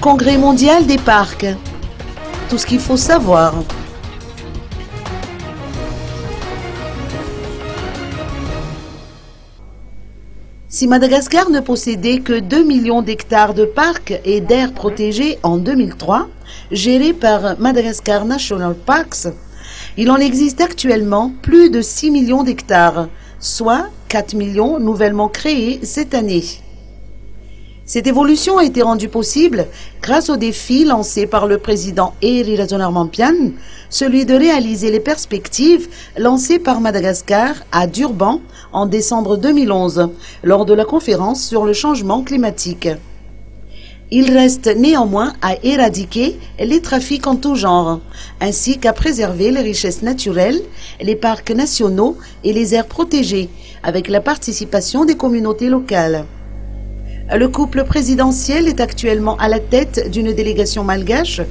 Congrès mondial des parcs. Tout ce qu'il faut savoir. Si Madagascar ne possédait que 2 millions d'hectares de parcs et d'aires protégées en 2003, gérés par Madagascar National Parks, il en existe actuellement plus de 6 millions d'hectares, soit 4 millions nouvellement créés cette année. Cette évolution a été rendue possible grâce au défi lancé par le président Heri Rajaonarimampianina, celui de réaliser les perspectives lancées par Madagascar à Durban en décembre 2011, lors de la conférence sur le changement climatique. Il reste néanmoins à éradiquer les trafics en tout genre, ainsi qu'à préserver les richesses naturelles, les parcs nationaux et les aires protégées, avec la participation des communautés locales. Le couple présidentiel est actuellement à la tête d'une délégation malgache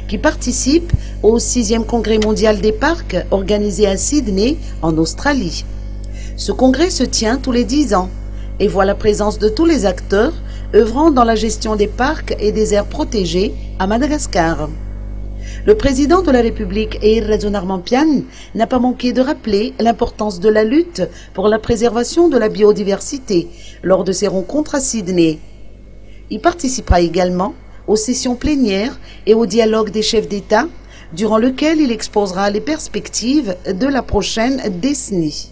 qui participe au 6e congrès mondial des parcs organisé à Sydney, en Australie. Ce congrès se tient tous les 10 ans et voit la présence de tous les acteurs œuvrant dans la gestion des parcs et des aires protégées à Madagascar. Le président de la République, Heri Rajaonarimampianina, n'a pas manqué de rappeler l'importance de la lutte pour la préservation de la biodiversité lors de ses rencontres à Sydney. Il participera également aux sessions plénières et au dialogue des chefs d'État, durant lequel il exposera les perspectives de la prochaine décennie.